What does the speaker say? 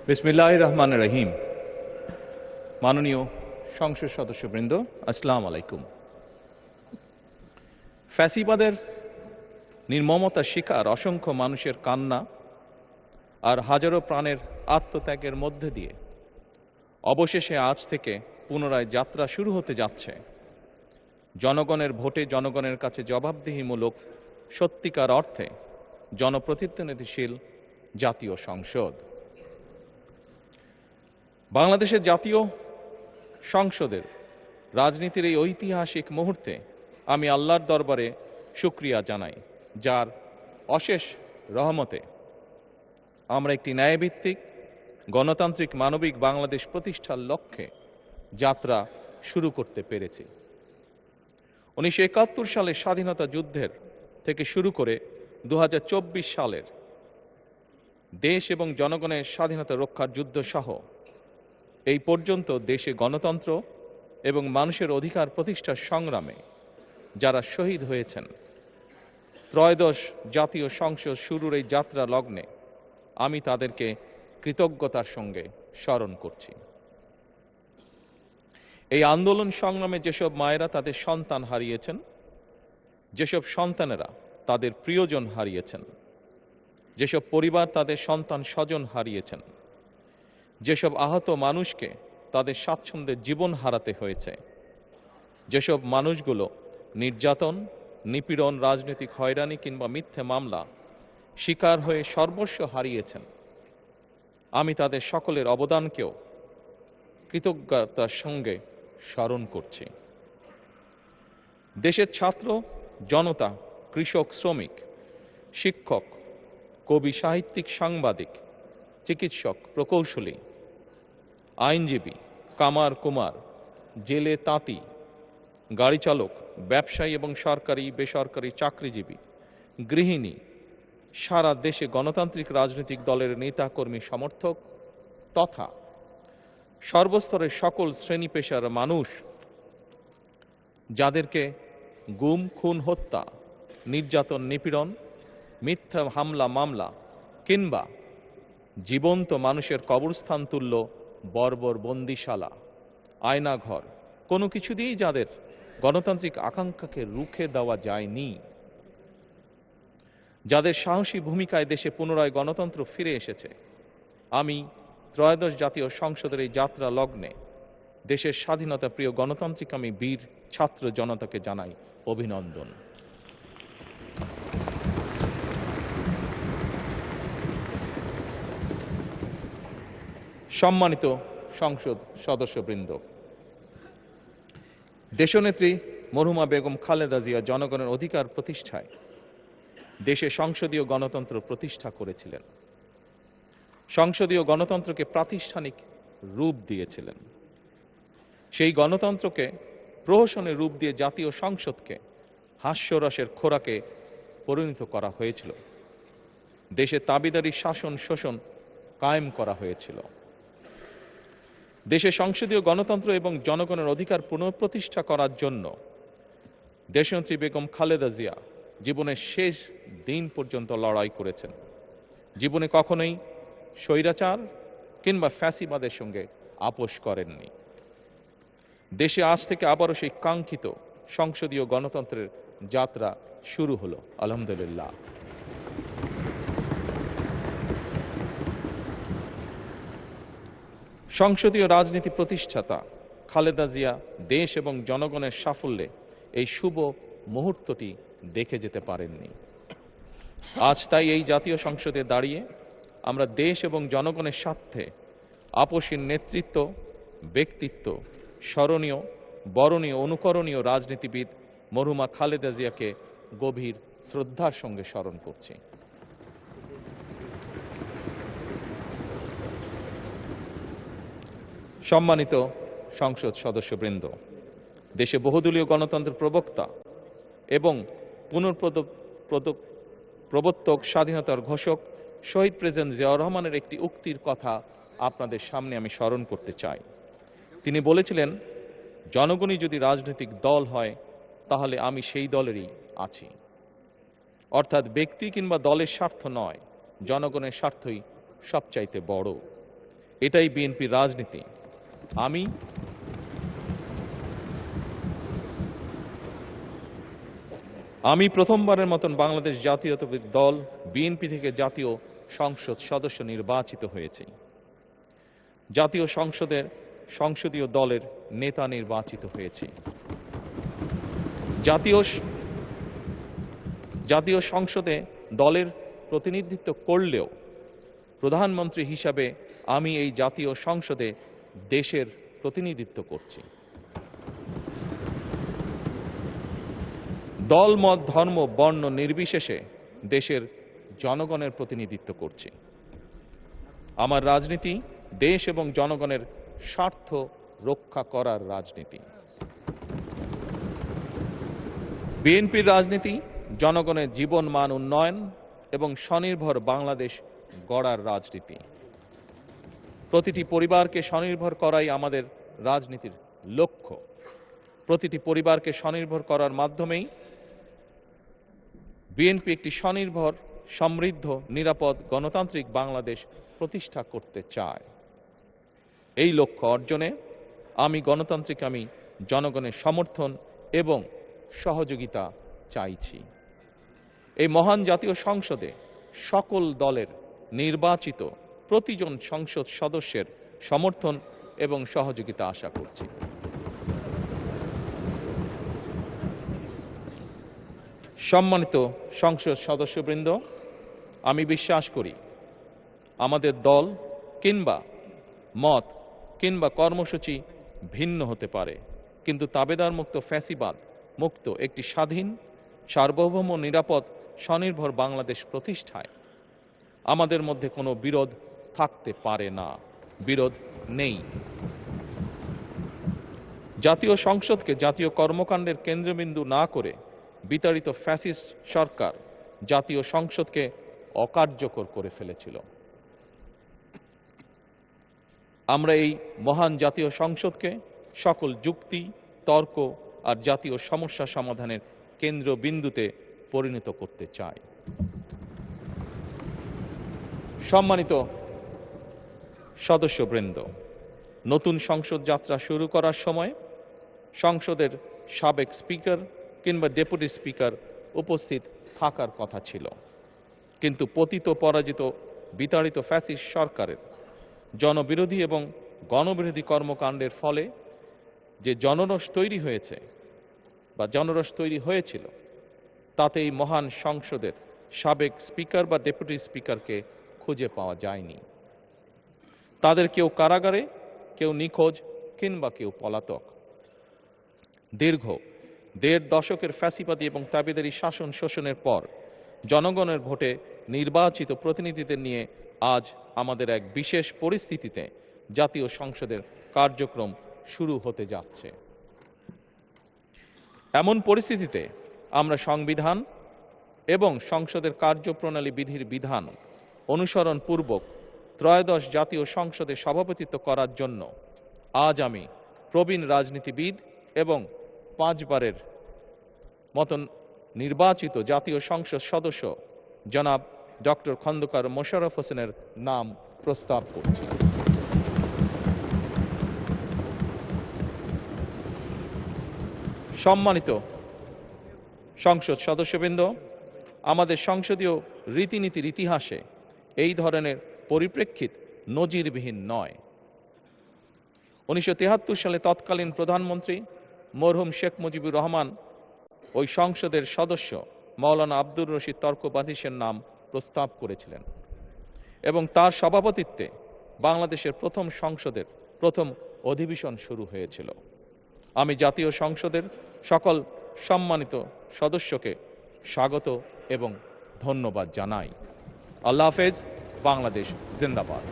বিসমিল্লাহির রহমানির রহিম। মাননীয় সংসদ সদস্যবৃন্দ, আসসালামু আলাইকুম। ফ্যাসিবাদের নির্মমতার শিকার অসংখ্য মানুষের কান্না আর হাজারো প্রাণের আত্মত্যাগের মধ্যে দিয়ে অবশেষে আজ থেকে পুনরায় যাত্রা শুরু হতে যাচ্ছে জনগণের ভোটে জনগণের কাছে জবাবদিহিমূলক সত্যিকার অর্থে জনপ্রতিনিধিশীল জাতীয় সংসদ। বাংলাদেশের জাতীয় সংসদের রাজনীতির এই ঐতিহাসিক মুহূর্তে আমি আল্লাহর দরবারে শুকরিয়া জানাই, যার অশেষ রহমতে আমরা একটি ন্যায়ভিত্তিক গণতান্ত্রিক মানবিক বাংলাদেশ প্রতিষ্ঠার লক্ষ্যে যাত্রা শুরু করতে পেরেছি। 1971 সালের স্বাধীনতা যুদ্ধের থেকে শুরু করে 2024 সালের দেশ এবং জনগণের স্বাধীনতা রক্ষার যুদ্ধ সহ এই পর্যন্ত দেশে গণতন্ত্র এবং মানুষের অধিকার প্রতিষ্ঠার সংগ্রামে যারা শহীদ হয়েছেন, ত্রয়োদশ জাতীয় সংসদ শুরুর এই যাত্রা লগ্নে আমি তাদেরকে কৃতজ্ঞতার সঙ্গে স্মরণ করছি। এই আন্দোলন সংগ্রামে যেসব মায়েরা তাদের সন্তান হারিয়েছেন, যেসব সন্তানেরা তাদের প্রিয়জন হারিয়েছেন, যেসব পরিবার তাদের সন্তান স্বজন হারিয়েছেন, যেসব আহত মানুষকে তাদের স্বাচ্ছন্দ্যের জীবন হারাতে হয়েছে, যেসব মানুষগুলো নির্যাতন, নিপীড়ন, রাজনৈতিক হয়রানি কিংবা মিথ্যে মামলা শিকার হয়ে সর্বস্ব হারিয়েছেন, আমি তাদের সকলের অবদানকেও কৃতজ্ঞতার সঙ্গে স্মরণ করছি। দেশের ছাত্র জনতা, কৃষক, শ্রমিক, শিক্ষক, কবি, সাহিত্যিক, সাংবাদিক, চিকিৎসক, প্রকৌশলী, আইনজীবী, কামার কুমার, জেলে তাঁতি, গাড়ি চালক, ব্যবসায়ী এবং সরকারি বেসরকারি চাকরিজীবী, গৃহিণী, সারা দেশে গণতান্ত্রিক রাজনৈতিক দলের নেতা কর্মী সমর্থক তথা সর্বস্তরের সকল শ্রেণী পেশার মানুষ যাদেরকে গুম, খুন, হত্যা, নির্যাতন, নিপীড়ন, মিথ্যা হামলা মামলা কিংবা জীবন্ত মানুষের কবরস্থান তুল্য বর্বর বন্দিশালা, আয়নাঘর, কোনো কিছু দিয়েই যাদের গণতান্ত্রিক আকাঙ্ক্ষাকে রুখে দেওয়া যায়নি, যাদের সাহসী ভূমিকায় দেশে পুনরায় গণতন্ত্র ফিরে এসেছে, আমি ত্রয়োদশ জাতীয় সংসদের এই যাত্রা লগ্নে দেশের স্বাধীনতা প্রিয় গণতান্ত্রিকামী বীর ছাত্র জনতাকে জানাই অভিনন্দন। সম্মানিত সংসদ সদস্যবৃন্দ, দেশনেত্রী মরহুমা বেগম খালেদা জিয়া জনগণের অধিকার প্রতিষ্ঠায় দেশে সংসদীয় গণতন্ত্র প্রতিষ্ঠা করেছিলেন, সংসদীয় গণতন্ত্রকে প্রাতিষ্ঠানিক রূপ দিয়েছিলেন। সেই গণতন্ত্রকে প্রহসনের রূপ দিয়ে জাতীয় সংসদকে হাস্যরসের খোরাকে পরিণত করা হয়েছিল। দেশে তাবিদারি শাসন শোষণ কায়েম করা হয়েছিল। দেশে সংসদীয় গণতন্ত্র এবং জনগণের অধিকার পুনঃপ্রতিষ্ঠা করার জন্য দেশনেত্রী বেগম খালেদা জিয়া জীবনের শেষ দিন পর্যন্ত লড়াই করেছেন। জীবনে কখনোই স্বৈরাচার কিংবা ফ্যাসিবাদের সঙ্গে আপোষ করেননি। দেশে আজ থেকে আবারও সেই কাঙ্ক্ষিত সংসদীয় গণতন্ত্রের যাত্রা শুরু হলো, আলহামদুলিল্লাহ। সংসদীয় রাজনীতি প্রতিষ্ঠাতা খালেদা জিয়া দেশ এবং জনগণের সাফল্যে এই শুভ মুহূর্তটি দেখে যেতে পারেননি। আজ তাই এই জাতীয় সংসদে দাঁড়িয়ে আমরা দেশ এবং জনগণের স্বার্থে আপসীর নেতৃত্ব, ব্যক্তিত্ব, স্মরণীয়, বরণীয়, অনুকরণীয় রাজনীতিবিদ মরহুমা খালেদা জিয়াকে গভীর শ্রদ্ধার সঙ্গে স্মরণ করছি। সম্মানিত সংসদ সদস্যবৃন্দ, দেশে বহুদলীয় গণতন্ত্রের প্রবক্তা এবং প্রবর্তক, স্বাধীনতার ঘোষক শহীদ প্রেসিডেন্ট জিয়াউর রহমানের একটি উক্তির কথা আপনাদের সামনে আমি স্মরণ করতে চাই। তিনি বলেছিলেন, জনগণই যদি রাজনৈতিক দল হয় তাহলে আমি সেই দলেরই আছি। অর্থাৎ ব্যক্তি কিংবা দলের স্বার্থ নয়, জনগণের স্বার্থই সবচাইতে বড়। এটাই বিএনপির রাজনীতি। আমি প্রথমবারের মতন বাংলাদেশ জাতীয়তাবাদী দল বিএনপি থেকে জাতীয় সংসদ সদস্য নির্বাচিত হয়েছি। জাতীয় সংসদের সংসদীয় দলের নেতা নির্বাচিত হয়েছি। জাতীয় সংসদে দলের প্রতিনিধিত্ব করলেও প্রধানমন্ত্রী হিসাবে আমি এই জাতীয় সংসদে দেশের প্রতিনিধিত্ব করছি। দল, মত, ধর্ম, বর্ণ নির্বিশেষে দেশের জনগণের প্রতিনিধিত্ব করছি। আমার রাজনীতি দেশ এবং জনগণের স্বার্থ রক্ষা করার রাজনীতি। বিএনপির রাজনীতি জনগণের জীবন মান উন্নয়ন এবং স্বনির্ভর বাংলাদেশ গড়ার রাজনীতি। প্রতিটি পরিবারকে স্বনির্ভর করাই আমাদের রাজনীতির লক্ষ্য। প্রতিটি পরিবারকে স্বনির্ভর করার মাধ্যমেই বিএনপি একটি স্বনির্ভর, সমৃদ্ধ, নিরাপদ, গণতান্ত্রিক বাংলাদেশ প্রতিষ্ঠা করতে চায়। এই লক্ষ্য অর্জনে আমি জনগণের সমর্থন এবং সহযোগিতা চাইছি। এই মহান জাতীয় সংসদে সকল দলের নির্বাচিত প্রতিজন সংসদ সদস্যের সমর্থন এবং সহযোগিতা আশা করছি। সম্মানিত সংসদ সদস্যবৃন্দ, আমি বিশ্বাস করি আমাদের দল কিংবা মত কিংবা কর্মসূচি ভিন্ন হতে পারে, কিন্তু তাবেদার মুক্ত, ফ্যাসিবাদ মুক্ত একটি স্বাধীন, সার্বভৌম, নিরাপদ, স্বনির্ভর বাংলাদেশ প্রতিষ্ঠায় আমাদের মধ্যে কোনো বিরোধ থাকতে পারে না, বিরোধ নেই। জাতীয় সংসদকে জাতীয় কর্মকাণ্ডের কেন্দ্রবিন্দু না করে বিতাড়িত ফ্যাসিস্ট সরকার জাতীয় সংসদকে অকার্যকর করে ফেলেছিল। আমরা এই মহান জাতীয় সংসদকে সকল যুক্তি, তর্ক আর জাতীয় সমস্যা সমাধানের কেন্দ্রবিন্দুতে পরিণত করতে চাই। সম্মানিত সদস্যবৃন্দ, নতুন সংসদ যাত্রা শুরু করার সময় সংসদের সাবেক স্পিকার কিংবা ডেপুটি স্পিকার উপস্থিত থাকার কথা ছিল, কিন্তু পতিত, পরাজিত, বিতাড়িত ফ্যাসিস্ট সরকারের জনবিরোধী এবং গণবিরোধী কর্মকাণ্ডের ফলে যে জনরোষ তৈরি হয়েছিল তাতে এই মহান সংসদের সাবেক স্পিকার বা ডেপুটি স্পিকারকে খুঁজে পাওয়া যায়নি। তাদের কেউ কারাগারে, কেউ নিখোঁজ কিংবা কেউ পলাতক। দীর্ঘ ১.৫ দশকের ফ্যাসিবাদী এবং তাবেদারি শাসন শোষণের পর জনগণের ভোটে নির্বাচিত প্রতিনিধিদের নিয়ে আজ আমাদের এক বিশেষ পরিস্থিতিতে জাতীয় সংসদের কার্যক্রম শুরু হতে যাচ্ছে। এমন পরিস্থিতিতে আমরা সংবিধান এবং সংসদের কার্যপ্রণালী বিধির বিধান অনুসরণ পূর্বক ত্রয়োদশ জাতীয় সংসদে সভাপতিত্ব করার জন্য আজ আমি প্রবীণ রাজনীতিবিদ এবং 5 বারের মতন নির্বাচিত জাতীয় সংসদ সদস্য জনাব ডক্টর খন্দকার মোশাররফ হোসেনের নাম প্রস্তাব করছি। সম্মানিত সংসদ সদস্যবৃন্দ, আমাদের সংসদীয় রীতিনীতির ইতিহাসে এই ধরনের পরিপ্রেক্ষিত নজিরবিহীন নয়। 1973 সালে তৎকালীন প্রধানমন্ত্রী মরহুম শেখ মুজিবুর রহমান ওই সংসদের সদস্য মাওলানা আব্দুর রশিদ তর্কবাদিসের নাম প্রস্তাব করেছিলেন এবং তার সভাপতিত্বে বাংলাদেশের প্রথম সংসদের প্রথম অধিবেশন শুরু হয়েছিল। আমি জাতীয় সংসদের সকল সম্মানিত সদস্যকে স্বাগত এবং ধন্যবাদ জানাই। আল্লাহ হাফেজ। বাংলাদেশ জিন্দাবাদ।